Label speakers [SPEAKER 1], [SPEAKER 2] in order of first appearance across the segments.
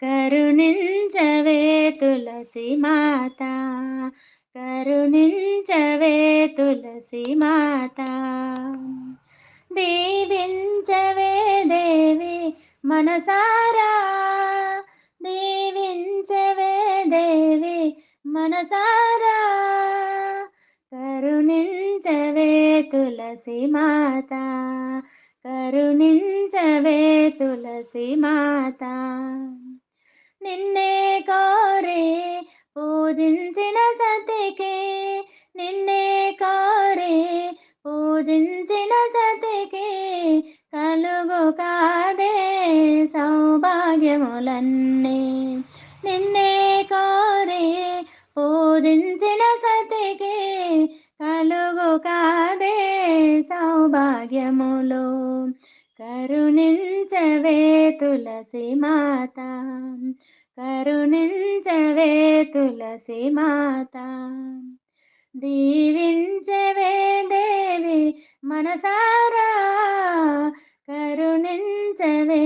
[SPEAKER 1] కరుణించవే తులసి మాత, కరుణించవే తులసి మాత. దీవించవే దేవి మనసారా, దీవించవే దేవి మనసారా. కరుణించవే తులసి మాత, కరుణించవే తులసి మాత. నిన్నే కోరి పూజించిన సతికి, నిన్నే కోరి పూజించిన సతికి కలుగు కాదే సౌభాగ్యములన్నీ. నిన్నే కోరి పూజించిన సతికి కలుగు కాదే సౌభాగ్యములు. కరుణించవే తులసి మాత, కరుణించవే తులసి మాత. దీవించవే దేవి మనసారా, కరుణించవే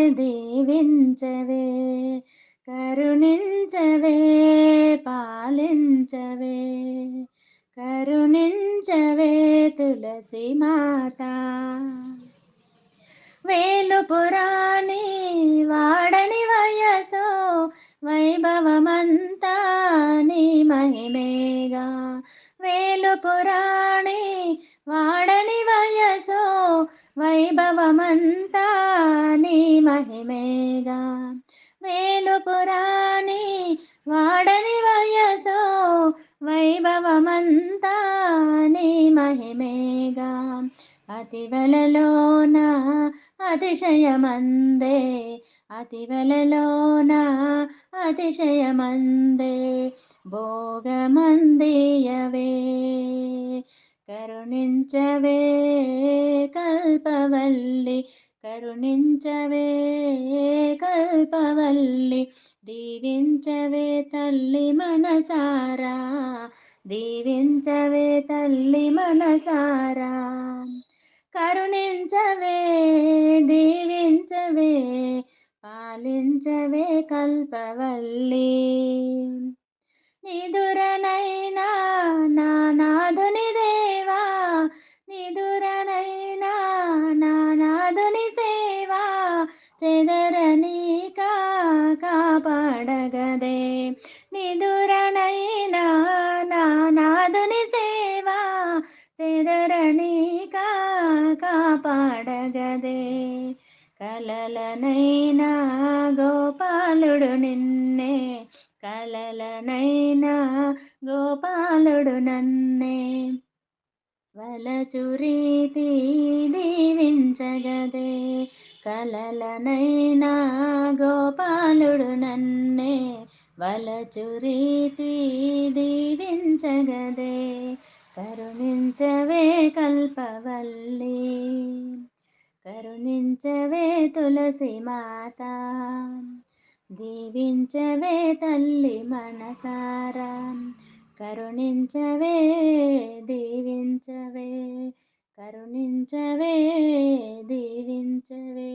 [SPEAKER 1] దీవించవే, కరుణించవే పాలించవే, కరుణించవే తులసి మాత. వేలుపురాణి వాడని వయసో వైభవమంతా నీ మహిమేగా. వేలుపురాణి వాడని వయసో వైభవమంతా నీ మహిమేగా. వేలుపురాణి వాడని వయసో వైభవమంతా నీ మహిమేగా. అతివలలోన అతిశయమందే, అతివలలోన అతిశయమందే భోగమందియవే. కరుణించవే కల్పవల్లి, కరుణించవే కల్పవల్లి. దీవించవే తల్లి మనసారా, దీవించవే తల్లి మనసారా. కరుణించవే దీవించవే పాలించవే కల్పవల్లి. నిదురనైనా నా నాదుని దేవా, నిదురనైనా నా నాదుని సేవా చెదరనీక కాపాడగదే. నిదురనైనా నా నాదుని సేవా చెదరనీక కాపాడగదే. కలలనైనా గోపాలుడు నిన్నే, కలలనైనా గోపాలుడు నన్నే వలచురీతి దీవించగదే. కలలనైనా గోపాలుడు నన్నే వలచురీతి దీవించగదే. కరుణించవే కల్పవల్లి, కరుణించవే తులసి మాత. దీవించవే తల్లి మనసారా, కరుణించవే దీవించవే, కరుణించవే దీవించవే.